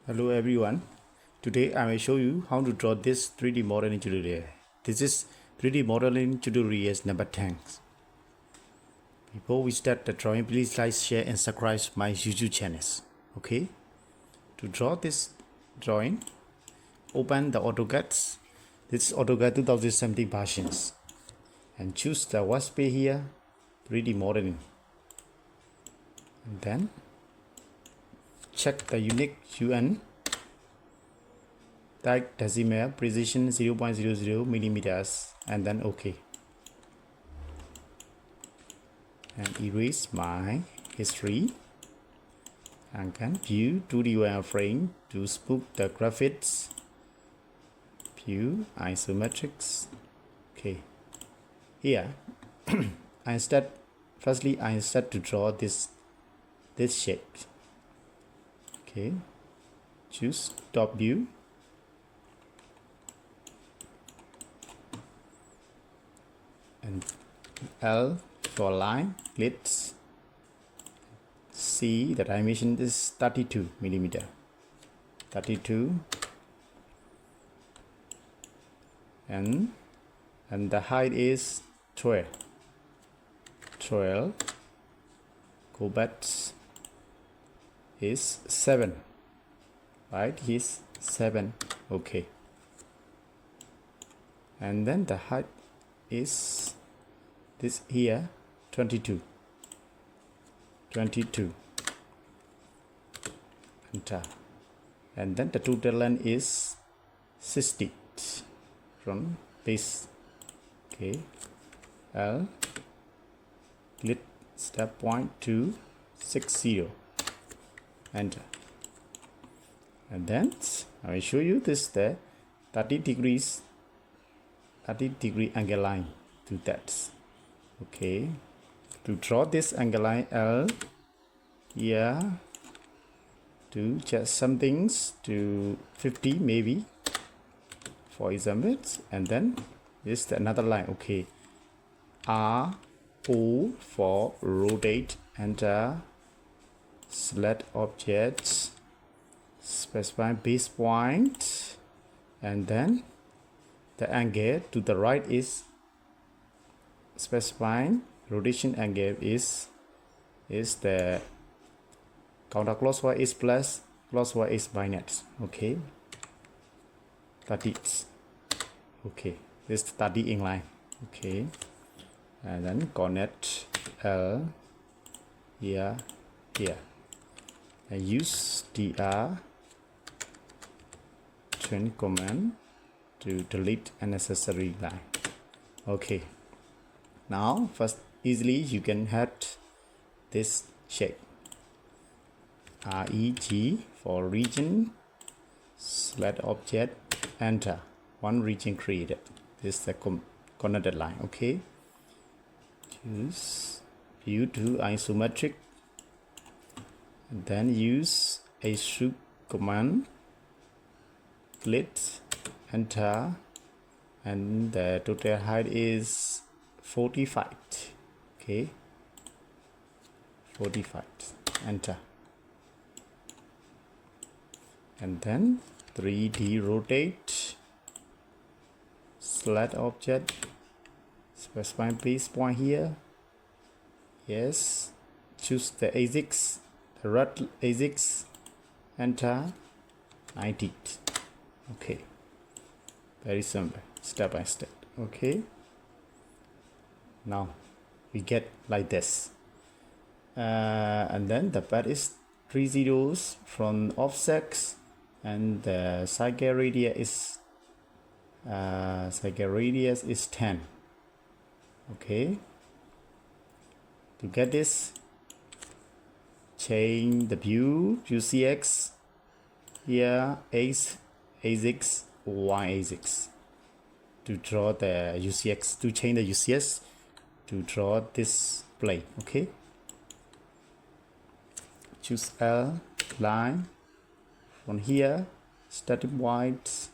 Hello everyone. Today I will show you how to draw this 3D modeling tutorial. This is 3D modeling tutorial number 10. Before we start the drawing, please like, share and subscribe my YouTube channels. Okay? To draw this drawing, open the Auto CAD. This is Auto CAD 2017 versions. And choose the workspace here, 3D modeling. And then check the unique UN type decimal precision 0.00 millimeters and then OK. And erase my history and can view 2D wireframe to spook the graphics. View isometrics. Okay. Here I start to draw this shape. Okay. Choose top view. And L for line. Let's see the dimension is 32 millimeter. 32 and the height is 12. Go back is 7. Right, is 7. Okay. And then the height is this here 22. Enter. And then the total length is 60 from this. Okay. L click step point to 60. Enter. And then I will show you this the 30 degree angle line to that. Okay, to draw this angle line L here to just some things to 50 maybe for example, and then this another line. Okay, R O for rotate. Enter. Select objects, specify base point, and then the angle to the right is specifying rotation angle is the counterclockwise is plus, clockwise is minus. Okay, 30. Okay, this 30 in line. Okay, and then connect L here. I use dr change command to delete unnecessary line. Okay, now first easily you can add this shape. REG for region. Select object. Enter. One region created. This is the connected line. Okay, choose view to isometric. Then use a shoot command. Click. Enter. And the total height is 45. Okay, 45. Enter. And then 3D rotate. Select object. Specify base point here. Yes. Choose the axis, the red axis. Enter. 90. Okay. Very simple, step by step. Okay. Now we get like this. And then the pad is 3 zeros from offsets, and the cycle radius is 10. Okay, to get this, change the view UCX here, axis, Y axis to draw the UCX, to change the UCS to draw this plane. Okay, choose L line from here, static white,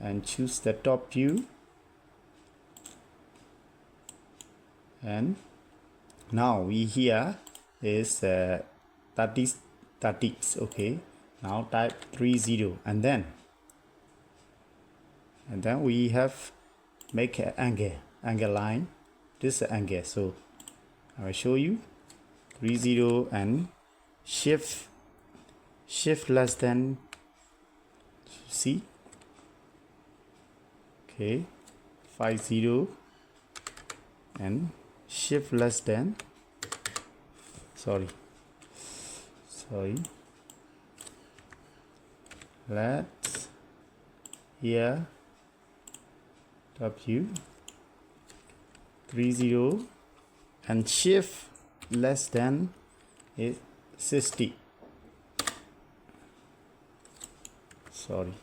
and choose the top view. And now we here is 30 30s. Okay, now type 30 and then we have make an angle line. This is angle, so I will show you 30 and shift less than, see, okay, 50 and shift less than, sorry, let's here W 30 and shift less than is 60. Sorry,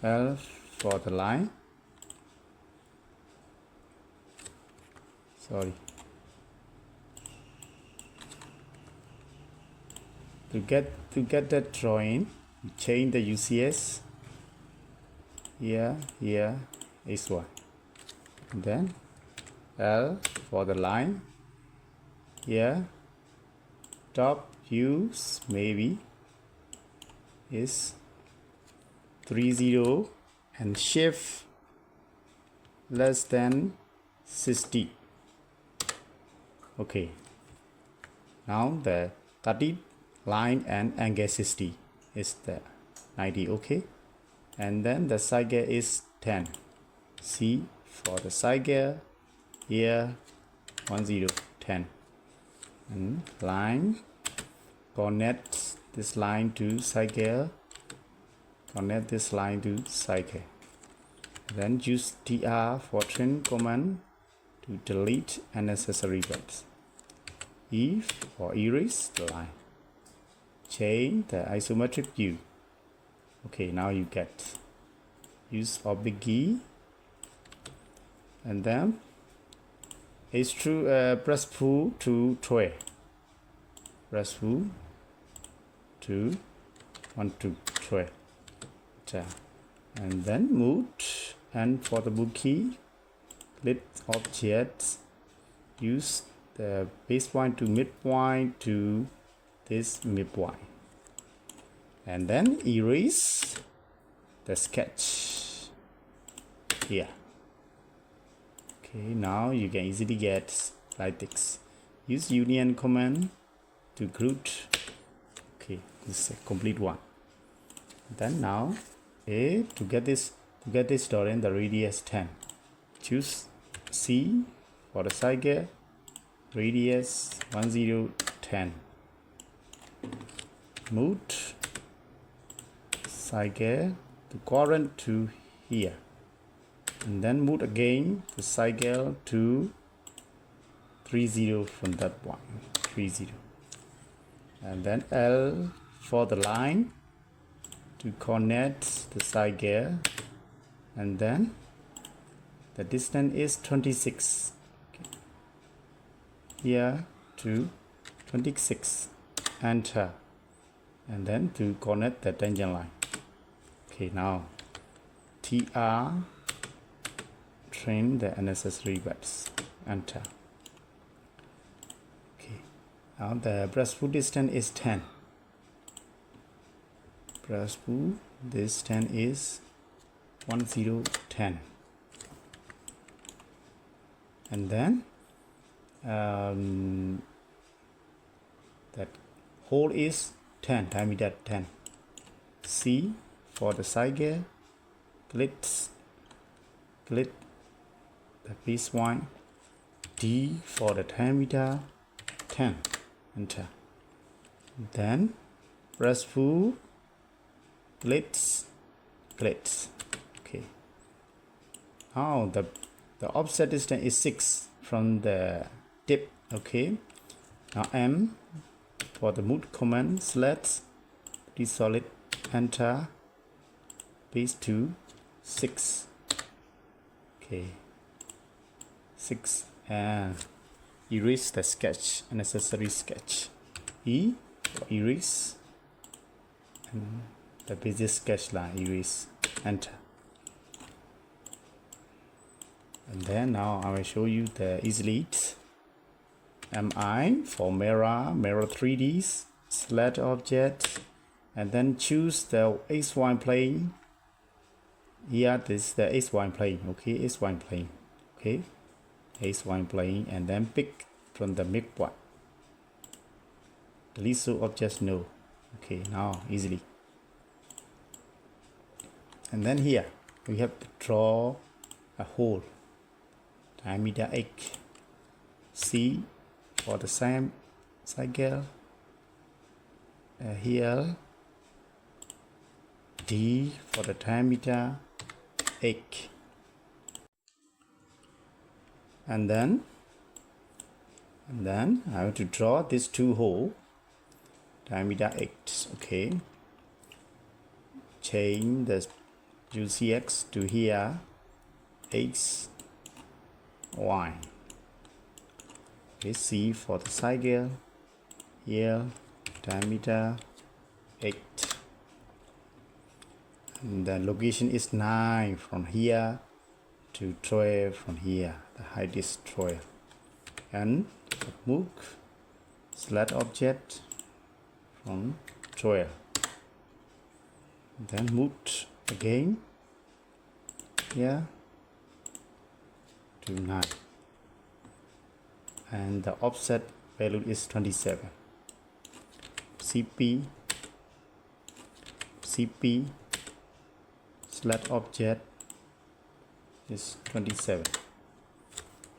L for the line. Sorry. To get that drawing, change the UCS. Here is one. Then L for the line. Here top views maybe is 30 and shift less than 60. Okay, now the 30 line and angle 60 is the 90. Okay, and then the side gear is 10. See, for the side gear here 10 10 and line, connect this line to side gear, connect this line to side gear, then use TR for trim command to delete unnecessary bits. E for erase the line, change the isometric view. Okay, now you get use object key and then extrude press pull to tray, press pull to 1 2 tray, and then move, and for the move key click objects, use the base point to midpoint to this midpoint, and then erase the sketch here. Okay, now you can easily get like this. Use union command to group. Okay, this is a complete one. Then now to get this drawing, the radius 10. Choose C for the side gear, radius 10. Move side gear to current to here, and then move again the side gear to 30 from that one, 30, and then L for the line to connect the side gear, and then the distance is 26. Okay. Here to 26, enter, and then to connect the tangent line. Okay, now TR, trim the unnecessary bits, enter. Okay, now the brush pull distance is 10. Brush pull distance is 1010, and then that hole is 10, diameter 10. C for the side gear, click the piece point. D for the diameter 10, enter. Then press pull, click. Okay, now the offset distance is 6 from the tip. Okay, now M for the move command, select this solid, enter, base to 6. Okay, 6, and erase the sketch, unnecessary sketch. E for erase, and the basic sketch line, erase, enter. And then now I will show you the easy lead. MI for mirror 3Ds, select object, and then choose the XY plane. Here, this is the XY plane, okay, XY plane, okay, XY plane, and then pick from the midpoint. Delete show objects, no, okay, now easily. And then here, we have to draw a hole, diameter H, C for the same cycle, here, D for the diameter H, and then I have to draw these two holes, diameter H, okay, change the UCX to here, X, Y, okay, C for the cycle, here, diameter 8, and the location is 9 from here to 12 from here, the height is 12, and move select object from 12, then move again here to 9, and the offset value is 27. CP select object is 27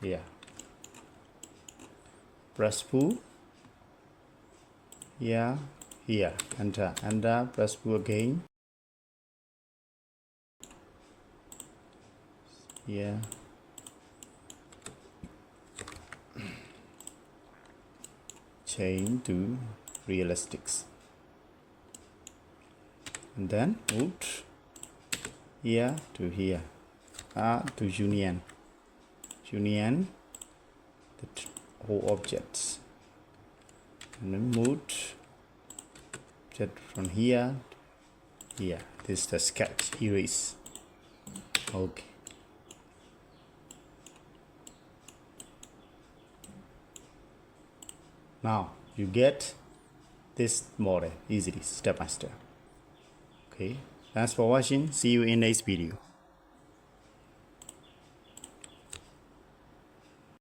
here. Press pull here, enter, press pull again here, change to realistics, and then move here to here, to union the whole objects, and then move object from here to here. This is the sketch, erase, okay. Now you get this model easily, step by step. Okay, thanks for watching. See you in next video.